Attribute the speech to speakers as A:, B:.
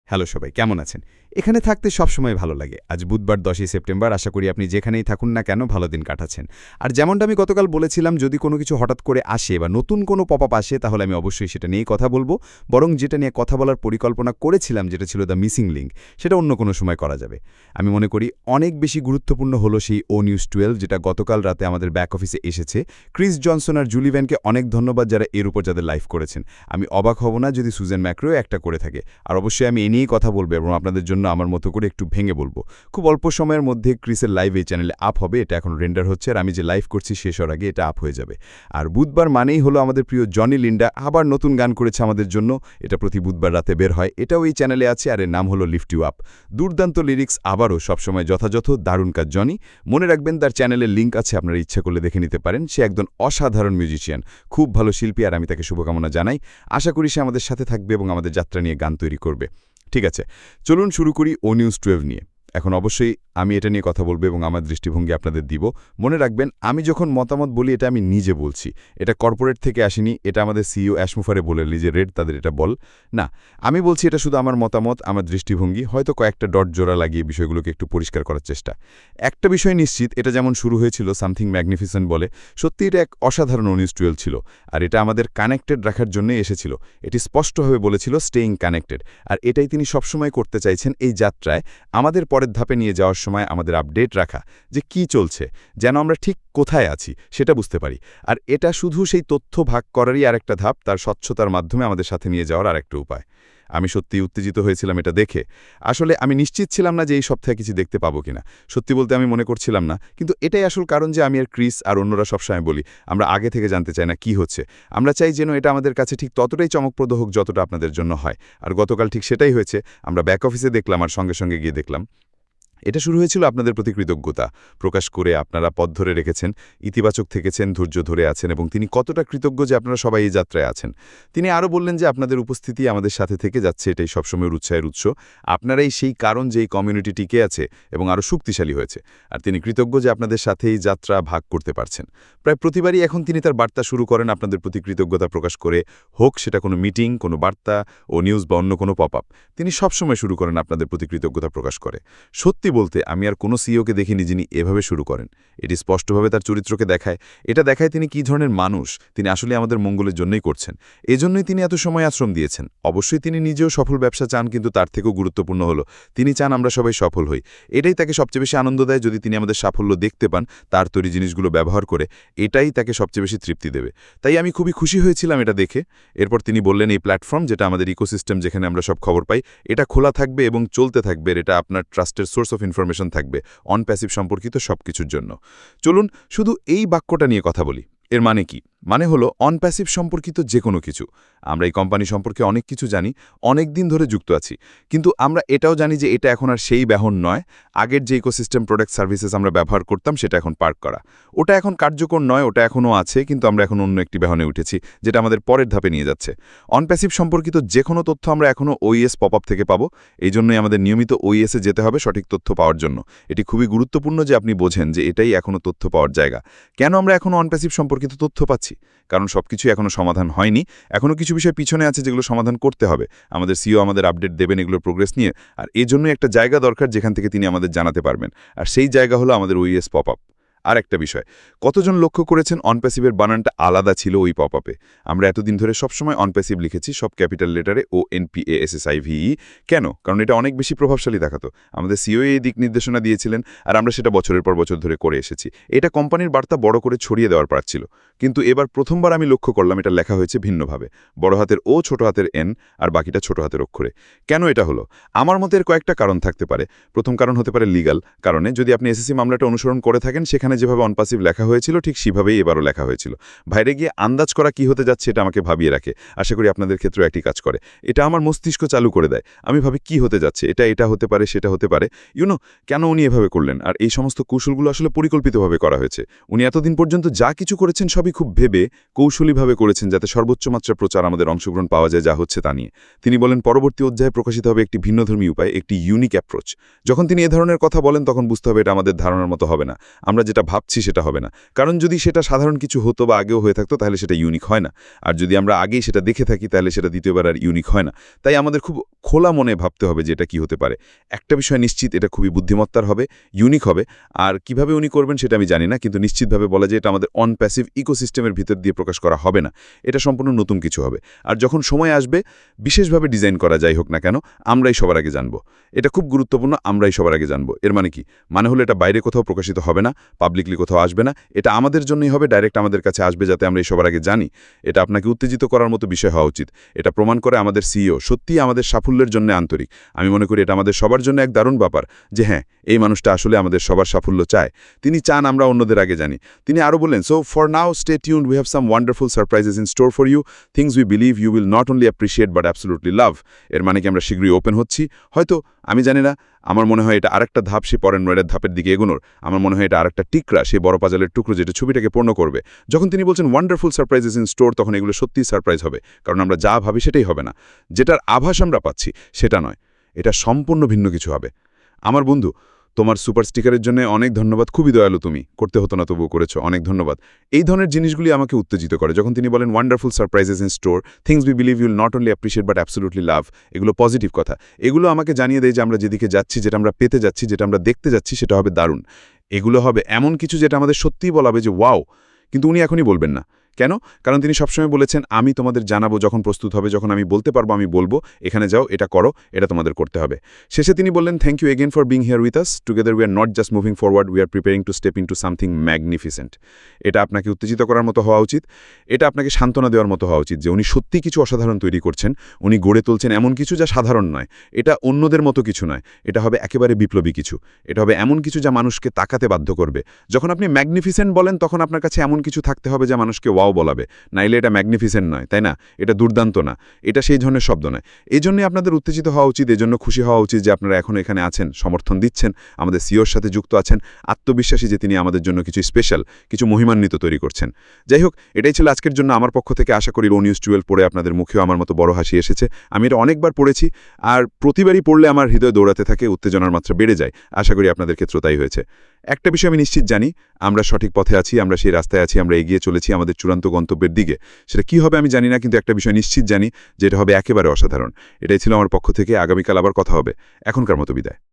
A: Hello সবাই, কেমন আছেন? এখানে থাকতে সবসময় ভালো লাগে। আজ বুধবার ১০ই সেপ্টেম্বর। আশা করি আপনি যেখানেই থাকুন না কেন ভালো দিন কাটাচ্ছেন। আর যেমনটা আমি গতকাল বলেছিলাম, যদি কোনো কিছু হঠাৎ করে আসে বা নতুন কোনো পপ-আপ আসে, তাহলে আমি অবশ্যই সেটা নিয়েই কথা বলব। বরং যেটা নিয়ে কথা বলার পরিকল্পনা করেছিলাম, যেটা ছিল দ্য মিসিং লিঙ্ক, সেটা অন্য কোনো সময় করা যাবে। আমি মনে করি অনেক বেশি গুরুত্বপূর্ণ হলো সেই ও নিউজ 12, যেটা গতকাল রাতে আমাদের ব্যাক অফিসে এসেছে। ক্রিস জনসন আর জুলি ভ্যানকে অনেক ধন্যবাদ, যারা এর উপর যাদের লাইভ করেছেন। আমি অবাক হব না যদি সুজেন ম্যাক্রো একটা করে থাকে। আর অবশ্যই আমি এ নিয়েই কথা বলবো এবং আপনাদের জন্য আমার মতো করে একটু ভেঙে বলবো। খুব অল্প সময়ের মধ্যে ক্রিসের লাইভ এই চ্যানেলে আপ হবে। এটা এখন রেন্ডার হচ্ছে, আর আমি যে লাইভ করছি শেষ হওয়ার আগে এটা আপ হয়ে যাবে। আর বুধবার মানেই হলো আমাদের প্রিয় জনি লিন্ডা আবার নতুন গান করেছে আমাদের জন্য। এটা প্রতি বুধবার রাতে বের হয়, এটাও এই চ্যানেলে আছে, আর এর নাম হলো লিফট ইউ আপ। দুর্দান্ত লিরিক্স, আবারও সবসময় যথাযথ, দারুণ কাজ জনি। মনে রাখবেন তার চ্যানেলের লিঙ্ক আছে, আপনারা ইচ্ছা করলে দেখে নিতে পারেন। সে একজন অসাধারণ মিউজিশিয়ান, খুব ভালো শিল্পী, আর আমি তাকে শুভকামনা জানাই। আশা করি সে আমাদের সাথে থাকবে এবং আমাদের যাত্রা নিয়ে গান তৈরি করবে। ঠিক আছে, চলুন শুরু করি ও নিউজ 12 নিয়ে। এখন অবশ্যই আমি এটা নিয়ে কথা বলবো এবং আমার দৃষ্টিভঙ্গি আপনাদের দিব। মনে রাখবেন, আমি যখন মতামত বলি এটা আমি নিজে বলছি, এটা কর্পোরেট থেকে আসেনি, এটা আমাদের সিইও অ্যাশমুফারে বলেননি যে রেড তাদের এটা বল না। আমি বলছি এটা শুধু আমার মতামত, আমার দৃষ্টিভঙ্গি, হয়তো কয়েকটা ডট জোড়া লাগিয়ে বিষয়গুলোকে একটু পরিষ্কার করার চেষ্টা। একটা বিষয় নিশ্চিত, এটা যেমন শুরু হয়েছিল সামথিং ম্যাগনিফিসেন্ট বলে, সত্যি এটা এক অসাধারণ ও নিউজ 12 ছিল। আর এটা আমাদের কানেক্টেড রাখার জন্যই এসেছিল। এটি স্পষ্টভাবে বলেছিল স্টেইং কানেক্টেড, আর এটাই তিনি সবসময় করতে চাইছেন এই যাত্রায়। আমাদের পরের ধাপে নিয়ে যাওয়ার সময় আমাদের আপডেট রাখা, যে কি চলছে, যেন আমরা ঠিক কোথায় আছি সেটা বুঝতে পারি। আর এটা শুধু সেই তথ্য ভাগ করারই আরেকটা ধাপ, তার স্বচ্ছতার মাধ্যমে আমাদের সাথে নিয়ে যাওয়ার আরেকটা উপায়। আমি সত্যিই উত্তেজিত হয়েছিলাম এটা দেখে। আসলে আমি নিশ্চিত ছিলাম না যে এই সপ্তাহে কিছু দেখতে পাবো কিনা। সত্যি বলতে আমি মনে করছিলাম না, কিন্তু এটাই আসল কারণ যে আমি আর ক্রিস আর অন্যরা সবসময় বলি, আমরা আগে থেকে জানতে চাই না কি হচ্ছে। আমরা চাই যেন এটা আমাদের কাছে ঠিক ততটাই চমকপ্রদ হোক যতটা আপনাদের জন্য হয়। আর গতকাল ঠিক সেটাই হয়েছে। আমরা ব্যাক অফিসে দেখলাম, আর সঙ্গে সঙ্গে গিয়ে দেখলাম। এটা শুরু হয়েছিল আপনাদের প্রতি কৃতজ্ঞতা প্রকাশ করে। আপনারা পথ ধরে রেখেছেন, ইতিবাচক থেকেছেন, ধৈর্য ধরে আছেন, এবং তিনি কতটা কৃতজ্ঞ যে আপনারা সবাই এই যাত্রায় আছেন। তিনি আরও বললেন যে আপনাদের উপস্থিতি আমাদের সাথে থেকে যাচ্ছে, এটাই সবসময় উৎসাহের উৎস। আপনারাই সেই কারণ যে এই কমিউনিটি টিকে আছে এবং আরও শক্তিশালী হয়েছে। আর তিনি কৃতজ্ঞ যে আপনাদের সাথে এই যাত্রা ভাগ করতে পারছেন। প্রায় প্রতিবারই এখন তিনি তার বার্তা শুরু করেন আপনাদের প্রতি কৃতজ্ঞতা প্রকাশ করে, হোক সেটা কোনো মিটিং, কোনো বার্তা ও নিউজ বা অন্য কোনো পপ আপ। তিনি সবসময় শুরু করেন আপনাদের প্রতি কৃতজ্ঞতা প্রকাশ করে। সত্যি বলতে আমি আর কোনো সিইওকে দেখিনি যিনি এভাবে শুরু করেন। এটি স্পষ্টভাবে তার চরিত্রকে দেখায়। এটা দেখায় তিনি কী ধরনের মানুষ। তিনি আসলে আমাদের মঙ্গলের জন্যই করছেন। এজন্যই তিনি এত সময় আশ্রম দিয়েছেন। অবশ্যই তিনি নিজেও সফল ব্যবসা চান, কিন্তু তার থেকেও গুরুত্বপূর্ণ হলো তিনি চান আমরা সবাই সফল হই। এটাই তাকে সবচেয়ে বেশি আনন্দ দেয়। যদি তিনি আমাদের সাফল্য দেখতে পান তার তৈরি জিনিসগুলো ব্যবহার করে, এটাই তাকে সবচেয়ে বেশি তৃপ্তি দেবে। তাই আমি খুবই খুশি হয়েছিলাম এটা দেখে। এরপর তিনি বললেন, এই প্ল্যাটফর্ম যেটা আমাদের ইকোসিস্টেম, যেখানে আমরা সব খবর পাই, এটা খোলা থাকবে এবং চলতে থাকবে। এটা আপনার ট্রাস্টের সোর্স অফ ইনফরমেশন থাকবে অন প্যাসিভ সম্পর্কিত সবকিছুর জন্য। চলুন শুধু এই বাক্যটা নিয়ে কথা বলি। এর মানে কি? মানে হলো অন প্যাসিভ সম্পর্কিত যে কোনো কিছু। আমরা এই কোম্পানি সম্পর্কে অনেক কিছু জানি, অনেক দিন ধরে যুক্ত আছি, কিন্তু আমরা এটাও জানি যে এটা এখন আর সেই ব্যাহন নয়। আগের যে ইকোসিস্টেম প্রোডাক্ট সার্ভিসেস আমরা ব্যবহার করতাম সেটা এখন পার্ক করা। ওটা এখন কার্যকর নয়, ওটা এখনও আছে, কিন্তু আমরা এখন অন্য একটি ব্যাহনে উঠেছি, যেটা আমাদের পরের ধাপে নিয়ে যাচ্ছে। অন প্যাসিভ সম্পর্কিত যে কোনো তথ্য আমরা এখনও ওইএস পপ আপ থেকে পাবো। এই জন্যই আমাদের নিয়মিত ওইএসে যেতে হবে সঠিক তথ্য পাওয়ার জন্য। এটি খুবই গুরুত্বপূর্ণ যে আপনি বোঝেন যে এটাই এখনও তথ্য পাওয়ার জায়গা। কেন আমরা এখনও অন প্যাসিভ সম্পর্কিত তথ্য পাচ্ছি? কারণ সবকিছু এখনও সমাধান হয়নি। এখনও কিছু বিষয় পিছনে আছে যেগুলো সমাধান করতে হবে। আমাদের সিইও আমাদের আপডেট দেবেন এগুলোর প্রোগ্রেস নিয়ে, আর এই জন্যই একটা জায়গা দরকার যেখান থেকে তিনি আমাদের জানাতে পারবেন। আর সেই জায়গা হলো আমাদের ওইএস পপ আপ। আর একটা বিষয়, কতজন লক্ষ্য করেছেন অনপ্যাসিভের বানানটা আলাদা ছিল ওই পপ আপে? আমরা এতদিন ধরে সবসময় অনপ্যাসিভ লিখেছি, সব ক্যাপিটাল লেটারে, ONPASSIVE। কেন? কারণ এটা অনেক বেশি প্রভাবশালী দেখাতো। আমাদের সিইও এই দিক নির্দেশনা দিয়েছিলেন, আর আমরা সেটা বছরের পর বছর ধরে করে এসেছি। এটা কোম্পানির বার্তা বড় করে ছড়িয়ে দেওয়ার পার ছিল। কিন্তু এবার প্রথমবার আমি লক্ষ্য করলাম এটা লেখা হয়েছে ভিন্নভাবে, বড় হাতের ও, ছোট হাতের এন, আর বাকিটা ছোট হাতের অক্ষরে। কেন এটা হলো? আমার মতে এর কয়েকটা কারণ থাকতে পারে। প্রথম কারণ হতে পারে লিগাল কারণে। যদি আপনি এসএসসি মামলাটা অনুসরণ করে থাকেন, সেখানে যেভাবে অনপ্যাসিভ লেখা হয়েছিল ঠিক সেভাবেই এবারও লেখা হয়েছিল। বাইরে গিয়ে আন্দাজ করা কি হতে যাচ্ছে এটা আমাকে ভাবিয়ে রাখে। আশা করি আপনাদের ক্ষেত্রেও একই কাজ করে। এটা আমার মস্তিষ্ক চালু করে দেয়। আমি ভাবি কি হতে যাচ্ছে, এটা হতে পারে, সেটা হতে পারে। কেন উনি এভাবে করলেন? আর এই সমস্ত কৌশলগুলো আসলে পরিকল্পিতভাবে করা হয়েছে। উনি এতদিন পর্যন্ত যা কিছু করেছেন সবই
B: সবই খুব ভেবে কৌশলীভাবে করেছেন যাতে সর্বোচ্চ মাত্রার প্রচার আমাদের অংশগ্রহণ পাওয়া যায় যা হচ্ছে তা নিয়ে। তিনি বলেন পরবর্তী অধ্যায়ে প্রকাশিত হবে একটি ভিন্নধর্মী উপায়, একটি ইউনিক অ্যাপ্রোচ। যখন তিনি এ ধরনের কথা বলেন তখন বুঝতে হবে এটা আমাদের ধারণার মতো হবে না, আমরা যেটা ভাবছি সেটা হবে না। কারণ যদি সেটা সাধারণ কিছু হতো বা আগেও হয়ে থাকতো তাহলে সেটা ইউনিক হয় না, আর যদি আমরা আগেই সেটা দেখে থাকি তাহলে সেটা দ্বিতীয়বার আর ইউনিক হয় না। তাই আমাদের খুব খোলা মনে ভাবতে হবে যে এটা কি হতে পারে। একটা বিষয় নিশ্চিত, এটা খুবই বুদ্ধিমত্তার হবে, ইউনিক হবে। আর কিভাবে উনি করবেন সেটা আমি জানি না, কিন্তু নিশ্চিতভাবে বলা যায় এটা আমাদের অন প্যাসিভ ইকোসিস্টেমের ভিতর দিয়ে প্রকাশ করা হবে না, এটা সম্পূর্ণ নতুন কিছু হবে। আর যখন সময় আসবে বিশেষভাবে ডিজাইন করা যাই হোক না কেন, আমরাই সবার আগে জানব। এটা খুব গুরুত্বপূর্ণ, আমরাই সবার আগে জানব। এর মানে কি? মানে হলো এটা বাইরে কোথাও প্রকাশিত হবে না, পাবলিকলি কোথাও আসবে না, এটা আমাদের জন্যই হবে, ডাইরেক্ট আমাদের কাছে আসবে যাতে আমরা এই সবার আগে জানি। এটা আপনাকে উত্তেজিত করার মতো বিষয় হওয়া উচিত। এটা প্রমাণ করে আমাদের সিইও সত্যিই আমাদের সাফল্যের জন্য আন্তরিক। আমি মনে করি এটা আমাদের সবার জন্য এক দারুণ ব্যাপার যে হ্যাঁ, এই মানুষটা আসলে আমাদের সবার সাফল্য চায়, তিনি চান আমরা অন্যদের আগে জানি। তিনি আরও বললেন, so for now stay tuned, we have some wonderful surprises in store for you, things we believe you will not only appreciate but absolutely love. এর মানে কি আমরা শীঘ্রই ওপেন হচ্ছি? হয়তো, আমি জানি না। আমার মনে হয় এটা আরেকটা ধাপ, সে পরের নয়ের ধাপের দিকে এগোনোর। আমার মনে হয় এটা আরেকটা টিকরা, সে বড় পাজালের টুকরো যেটা ছবিটাকে পূর্ণ করবে। যখন তিনি বলছেন ওয়ান্ডারফুল সারপ্রাইজেস ইন স্টোর, তখন এগুলো সত্যিই সারপ্রাইজ হবে, কারণ আমরা যা ভাবি সেটাই হবে না। যেটার আভাস আমরা পাচ্ছি সেটা নয়, এটা সম্পূর্ণ ভিন্ন কিছু হবে। আমার বন্ধু, তোমার সুপার স্টিকারের জন্য অনেক ধন্যবাদ, খুবই দয়ালু তুমি, করতে হতো না তবুও করেছো, অনেক ধন্যবাদ। এই ধরনের জিনিসগুলি আমাকে উত্তেজিত করে। যখন তিনি বলেন wonderful surprises in store, things we believe you'll not only appreciate but absolutely love, এগুলো পজিটিভ কথা। এগুলো আমাকে জানিয়ে দেয় যে আমরা যেদিকে যাচ্ছি, যেটা আমরা পেতে যাচ্ছি, যেটা আমরা দেখতে যাচ্ছি সেটা হবে দারুণ। এগুলো হবে এমন কিছু যেটা আমাদের সত্যিই বলাবে যে ওয়াও। কিন্তু উনি এখনই বলবেন না। কেন? কারণ তিনি সবসময় বলেছেন আমি তোমাদের জানাবো যখন প্রস্তুত হবে, যখন আমি বলতে পারবো আমি বলবো, এখানে যাও, এটা করো, এটা তোমাদের করতে হবে। শেষে তিনি বললেন, thank you again for being here with us, together we are not just moving forward, we are preparing to step into something magnificent. এটা আপনাকে উত্তেজিত করার মতো হওয়া উচিত, এটা আপনাকে সান্ত্বনা দেওয়ার মতো হওয়া উচিত যে উনি সত্যিই কিছু অসাধারণ তৈরি করছেন, উনি গড়ে তুলছেন এমন কিছু যা সাধারণ নয়, এটা অন্যদের মতো কিছু নয়, এটা হবে একেবারে বিপ্লবী কিছু, এটা হবে এমন কিছু যা মানুষকে তাকাতে বাধ্য করবে। যখন আপনি ম্যাগনিফিসেন্ট বলেন তখন আপনার কাছে এমন কিছু থাকতে হবে যা মানুষকে ওয়াও বলাবে, নাইলে এটা ম্যাগনিফিসেন্ট নয়, তাই না? এটা দুর্দান্ত না, এটা সেই ধরনের শব্দ নয়। এই জন্যই আপনাদের উত্তেজিত হওয়া উচিত, এজন্য খুশি হওয়া উচিত যে আপনারা এখনও এখানে আছেন, সমর্থন দিচ্ছেন, আমাদের সিওর সাথে যুক্ত আছেন, আত্মবিশ্বাসী যে তিনি আমাদের জন্য কিছু স্পেশাল, কিছু মহিমান্বিত তৈরি করছেন। যাই হোক, এটাই ছিল আজকের জন্য আমার পক্ষ থেকে। আশা করি নিউজ 12 পড়ে আপনাদের মুখেও আমার মতো বড় হাসি এসেছে। আমি এটা অনেকবার পড়েছি, আর প্রতিবারই পড়লে আমার হৃদয় দৌড়াতে থাকে, উত্তেজনার মাত্রা বেড়ে যায়। আশা করি আপনাদের ক্ষেত্রেও তাই হয়েছে। একটা বিষয় আমি নিশ্চিত জানি, আমরা সঠিক পথে আছি, আমরা সেই রাস্তায় আছি, আমরা এগিয়ে চলেছি আমাদের চূড়ান্ত গন্তব্যের দিকে। সেটা কি হবে আমি জানি না, কিন্তু একটা বিষয় নিশ্চিত জানি যে এটা হবে একেবারে অসাধারণ। এটাই ছিল আমার পক্ষ থেকে। আগামীকাল আবার কথা হবে। এখনকার মতো বিদায়।